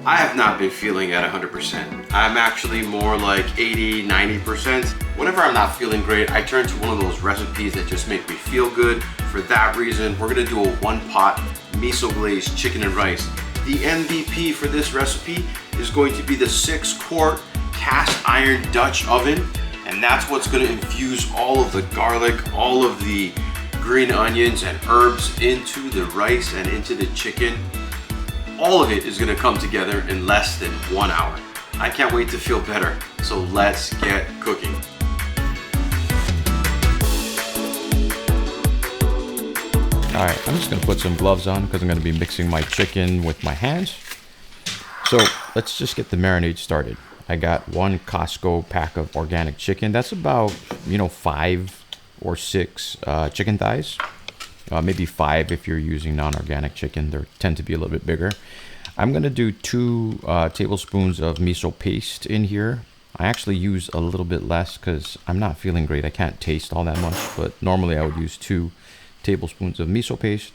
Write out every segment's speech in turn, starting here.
I have not been feeling at 100%. I'm actually more like 80, 90%. Whenever I'm not feeling great, I turn to one of those recipes that just make me feel good. For that reason, we're gonna do a one-pot miso glazed chicken and rice. The MVP for this recipe is going to be the 6-quart cast iron Dutch oven, and that's what's gonna infuse all of the garlic, all of the green onions and herbs into the rice and into the chicken. All of it is gonna come together in less than 1 hour. I can't wait to feel better, so let's get cooking. All right, I'm just gonna put some gloves on because I'm gonna be mixing my chicken with my hands. So let's just get the marinade started. I got 1 Costco pack of organic chicken. That's about, 5 or 6 chicken thighs. Maybe 5 if you're using non-organic chicken. They tend to be a little bit bigger. I'm gonna do 2 tablespoons of miso paste in here. I actually use a little bit less because I'm not feeling great. I can't taste all that much, but normally I would use 2 tablespoons of miso paste,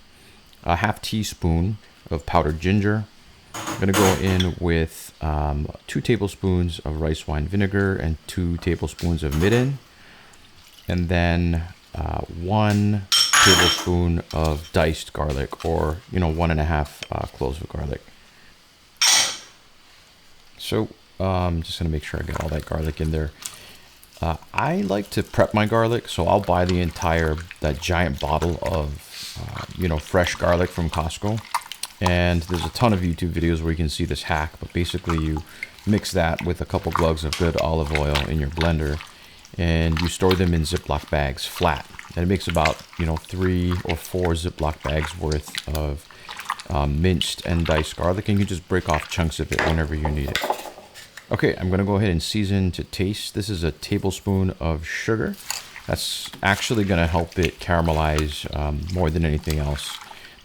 a half teaspoon of powdered ginger. I'm gonna go in with 2 tablespoons of rice wine vinegar and 2 tablespoons of mirin, and then 1 tablespoon of diced garlic, or 1.5 cloves of garlic. So I'm just gonna make sure I get all that garlic in there. I like to prep my garlic, so I'll buy that giant bottle of fresh garlic from Costco. And there's a ton of YouTube videos where you can see this hack, but basically you mix that with a couple glugs of good olive oil in your blender, and you store them in Ziploc bags flat. And it makes about 3 or 4 Ziploc bags worth of minced and diced garlic, and you just break off chunks of it whenever you need it. Okay, I'm gonna go ahead and season to taste. This is a tablespoon of sugar. That's actually gonna help it caramelize more than anything else.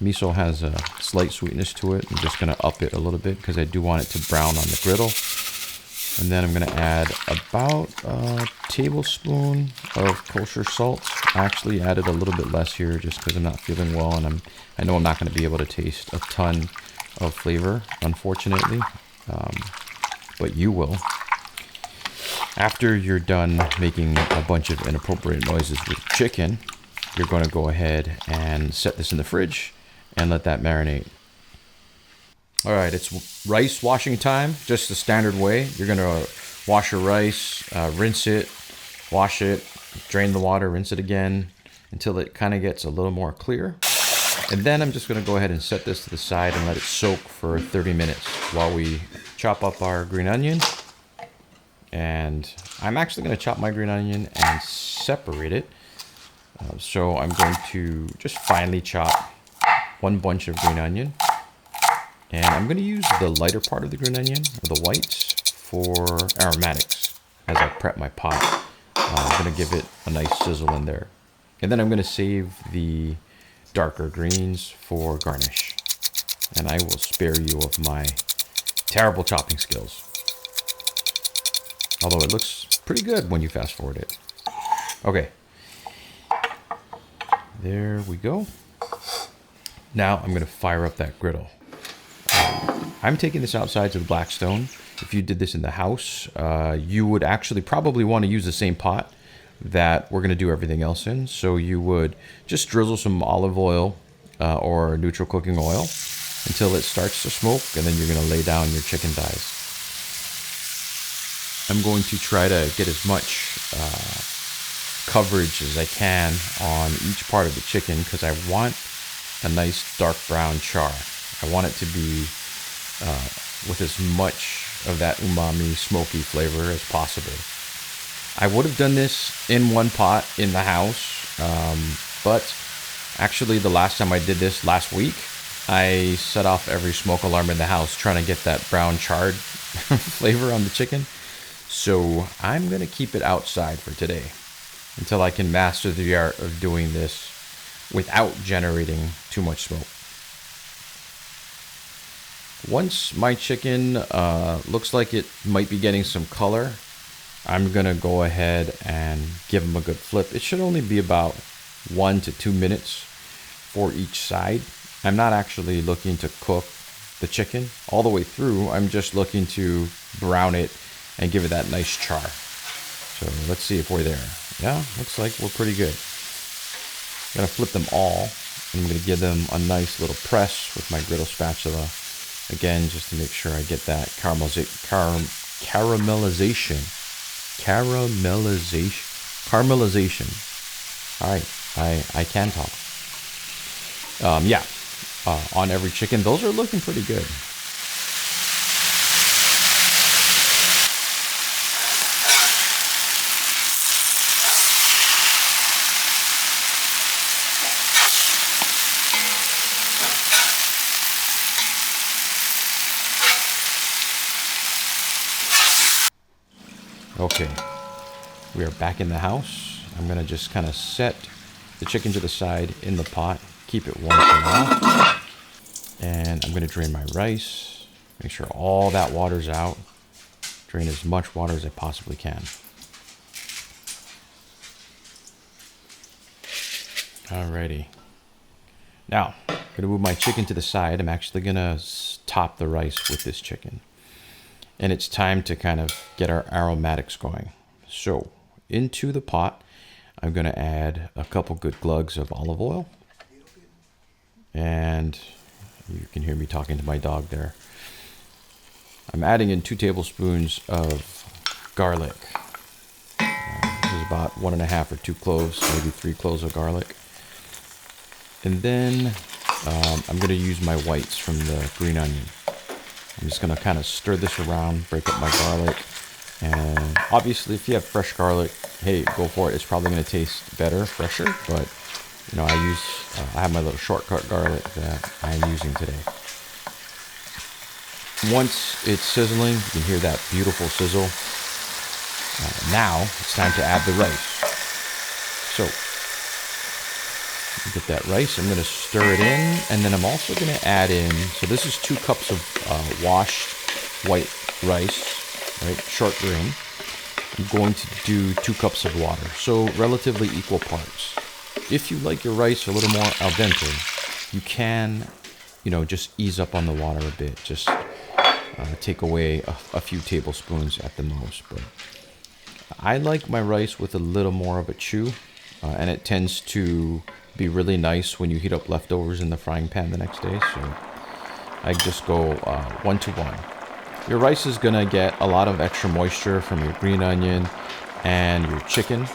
Miso has a slight sweetness to it. I'm just gonna up it a little bit because I do want it to brown on the griddle. And then I'm gonna add about a tablespoon of kosher salt. I actually added a little bit less here just because I'm not feeling well, and I know I'm not gonna be able to taste a ton of flavor, unfortunately, but you will. After you're done making a bunch of inappropriate noises with chicken, you're gonna go ahead and set this in the fridge and let that marinate. All right, it's rice washing time, just the standard way. You're gonna wash your rice, rinse it, wash it, drain the water, rinse it again until it kind of gets a little more clear. And then I'm just gonna go ahead and set this to the side and let it soak for 30 minutes while we chop up our green onion. And I'm actually gonna chop my green onion and separate it. So I'm going to just finely chop 1 bunch of green onion. And I'm going to use the lighter part of the green onion, or the whites, for aromatics as I prep my pot. I'm going to give it a nice sizzle in there. And then I'm going to save the darker greens for garnish. And I will spare you of my terrible chopping skills. Although it looks pretty good when you fast forward it. Okay. There we go. Now I'm going to fire up that griddle. I'm taking this outside to the Blackstone. If you did this in the house, you would actually probably want to use the same pot that we're going to do everything else in. So you would just drizzle some olive oil or neutral cooking oil until it starts to smoke, and then you're going to lay down your chicken thighs. I'm going to try to get as much coverage as I can on each part of the chicken because I want a nice dark brown char. I want it to be with as much of that umami smoky flavor as possible. I would have done this in one pot in the house, but actually the last time I did this last week, I set off every smoke alarm in the house trying to get that brown charred flavor on the chicken. So I'm going to keep it outside for today until I can master the art of doing this without generating too much smoke. Once my chicken looks like it might be getting some color, I'm gonna go ahead and give them a good flip. It should only be about 1 to 2 minutes for each side. I'm not actually looking to cook the chicken all the way through. I'm just looking to brown it and give it that nice char. So let's see if we're there. Yeah, looks like we're pretty good. I'm gonna flip them all, and I'm gonna give them a nice little press with my griddle spatula. Again, just to make sure I get that caramelization. All right, I can talk. On every chicken, those are looking pretty good. Okay, we are back in the house. I'm gonna just kind of set the chicken to the side in the pot, keep it warm for now. And I'm gonna drain my rice, make sure all that water's out. Drain as much water as I possibly can. Alrighty. Now, I'm gonna move my chicken to the side. I'm actually gonna top the rice with this chicken. And it's time to kind of get our aromatics going. So, into the pot, I'm gonna add a couple good glugs of olive oil. And you can hear me talking to my dog there. I'm adding in 2 tablespoons of garlic. This is about 1.5 or 2 cloves, maybe 3 cloves of garlic. And then I'm gonna use my whites from the green onion. I'm just gonna kind of stir this around, break up my garlic. And obviously if you have fresh garlic, hey, go for it. It's probably gonna taste better, fresher, but you know, I have my little shortcut garlic that I'm using today. Once it's sizzling, you can hear that beautiful sizzle. Now it's time to add the rice. So, get that rice, I'm going to stir it in, and then I'm also going to add in, so this is 2 cups of washed white rice, right, short grain. I'm going to do 2 cups of water, so relatively equal parts. If you like your rice a little more al dente, you can, you know, just ease up on the water a bit. Just take away a few tablespoons at the most. But I like my rice with a little more of a chew, and it tends to be really nice when you heat up leftovers in the frying pan the next day. So I just go 1 to 1. Your rice is gonna get a lot of extra moisture from your green onion and your chicken.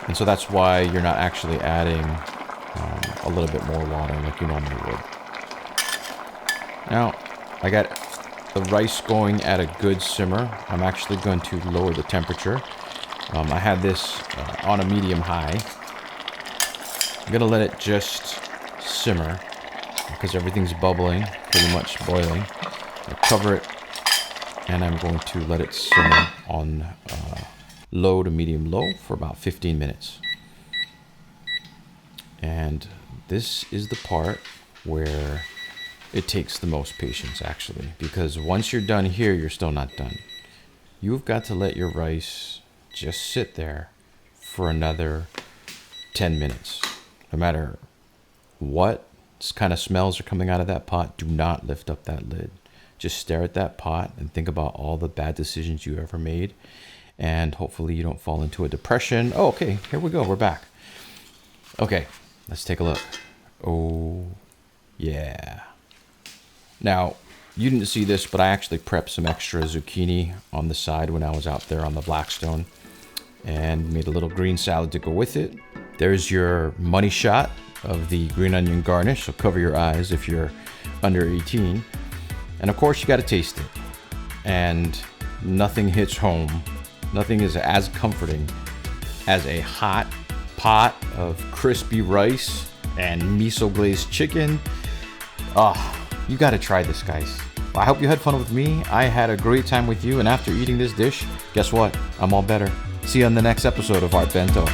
And so that's why you're not actually adding a little bit more water like you normally would. Now, I got the rice going at a good simmer. I'm actually going to lower the temperature. I had this on a medium high. I'm gonna let it just simmer because everything's bubbling, pretty much boiling. I'll cover it, and I'm going to let it simmer on low to medium low for about 15 minutes. And this is the part where it takes the most patience, actually, because once you're done here, you're still not done. You've got to let your rice just sit there for another 10 minutes. No matter what kind of smells are coming out of that pot, do not lift up that lid. Just stare at that pot and think about all the bad decisions you ever made. And hopefully you don't fall into a depression. Oh, okay, here we go, we're back. Okay, let's take a look. Oh, yeah. Now, you didn't see this, but I actually prepped some extra zucchini on the side when I was out there on the Blackstone. And made a little green salad to go with it. There's your money shot of the green onion garnish, so cover your eyes if you're under 18. And of course, you gotta taste it. And nothing hits home. Nothing is as comforting as a hot pot of crispy rice and miso glazed chicken. You gotta try this, guys. Well, I hope you had fun with me. I had a great time with you, and after eating this dish, guess what? I'm all better. See you on the next episode of Art Bento.